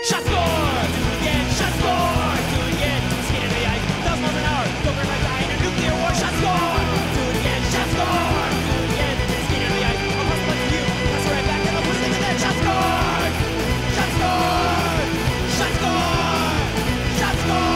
shot score! Do it again, shot score! Do it again, skate into the ice, 1,000 miles an hour, go for right die in a nuclear war, shot score! Do it again, shot score! Do it again, skate into the ice, across the left of you, pass it right back, and they'll put it in the net, shot score! Shot score! Shot score! Shot score!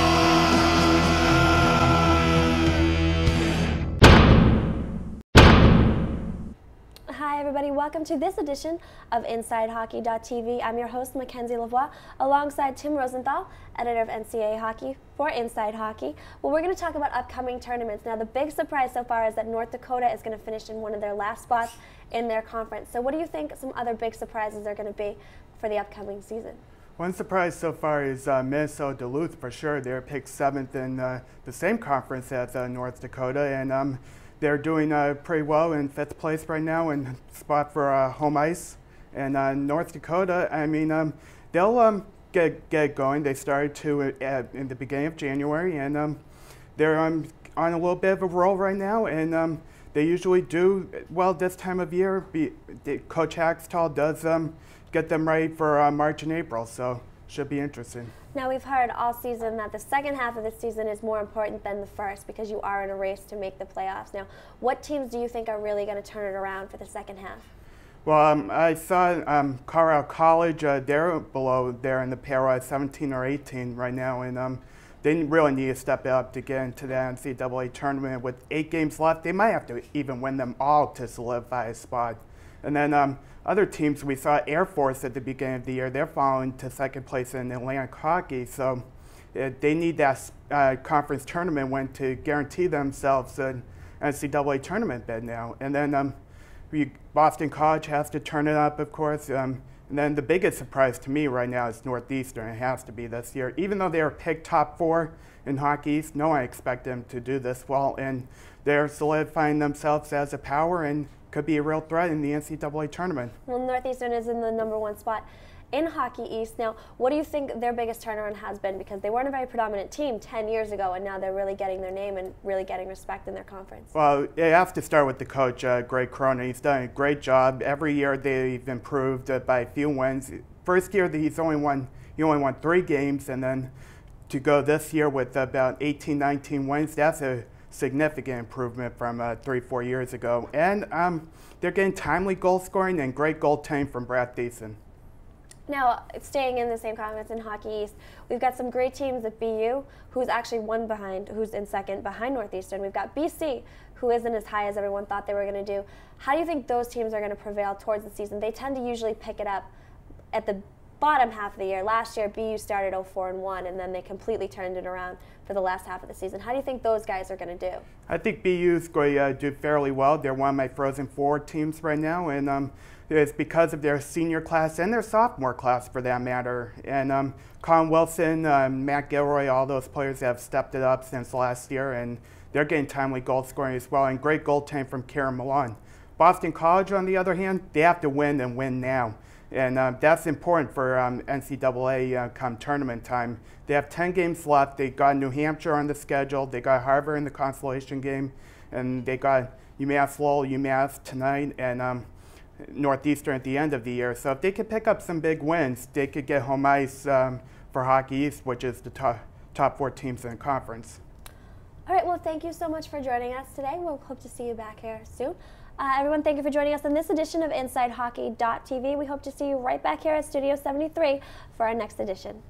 Hi everybody, welcome to this edition of InsideHockey.tv. I'm your host, McKenzie Lavoie, alongside Tim Rosenthal, editor of NCAA Hockey for Inside Hockey. Well, we're going to talk about upcoming tournaments. Now, the big surprise so far is that North Dakota is going to finish in one of their last spots in their conference. So what do you think some other big surprises are going to be for the upcoming season? One surprise so far is Minnesota Duluth, for sure. They're picked 7th in the same conference as North Dakota, and they're doing pretty well in 5th place right now and spot for home ice. And North Dakota, I mean, they'll get going. They started to in the beginning of January, and they're on a little bit of a roll right now. And they usually do well this time of year. Coach Haxtell does get them ready for March and April, so should be interesting. Now, we've heard all season that the second half of the season is more important than the first because you are in a race to make the playoffs. Now, what teams do you think are really going to turn it around for the second half? Well, I saw Colorado College, they're below there in the pair, 17 or 18 right now, and they really need to step it up to get into the NCAA tournament. With 8 games left, they might have to even win them all to solidify a spot. And then other teams, we saw Air Force at the beginning of the year, they're falling to 2nd place in Atlantic Hockey, so they need that conference tournament win to guarantee themselves an NCAA tournament bid now. And then Boston College has to turn it up, of course. And then the biggest surprise to me right now is Northeastern. It has to be this year. Even though they were picked top 4 in Hockey East, no one expected them to do this well, and they're solidifying themselves as a power and could be a real threat in the NCAA tournament. Well, Northeastern is in the #1 spot in Hockey East. Now, what do you think their biggest turnaround has been? Because they weren't a very predominant team 10 years ago, and now they're really getting their name and really getting respect in their conference. Well, it has to start with the coach, Greg Cronin. He's done a great job. Every year they've improved by a few wins. First year he only won 3 games, and then to go this year with about 18, 19 wins, that's a significant improvement from 3-4 years ago. And they're getting timely goal scoring and great goaltending from Brad Thiessen. Now, staying in the same conference in Hockey East, we've got some great teams at BU, who's actually who's in 2nd behind Northeastern. We've got BC, who isn't as high as everyone thought they were going to do. How do you think those teams are going to prevail towards the season? They tend to usually pick it up at the bottom half of the year. Last year, BU started 0-4-1, and then they completely turned it around for the last half of the season. How do you think those guys are going to do? I think BU's going to do fairly well. They're one of my Frozen Four teams right now, and it's because of their senior class and their sophomore class, for that matter. And Colin Wilson, Matt Gilroy, all those players have stepped it up since last year, and they're getting timely goal scoring as well, and great goaltending from Karen Malone. Boston College, on the other hand, they have to win and win now. And that's important for NCAA come tournament time. They have 10 games left. They got New Hampshire on the schedule. They got Harvard in the consolation game. And they got UMass Lowell, UMass tonight, and Northeastern at the end of the year. So if they could pick up some big wins, they could get home ice for Hockey East, which is the top 4 teams in the conference. All right, well, thank you so much for joining us today. We'll hope to see you back here soon. Everyone, thank you for joining us in this edition of InsideHockey.tv. We hope to see you right back here at Studio 73 for our next edition.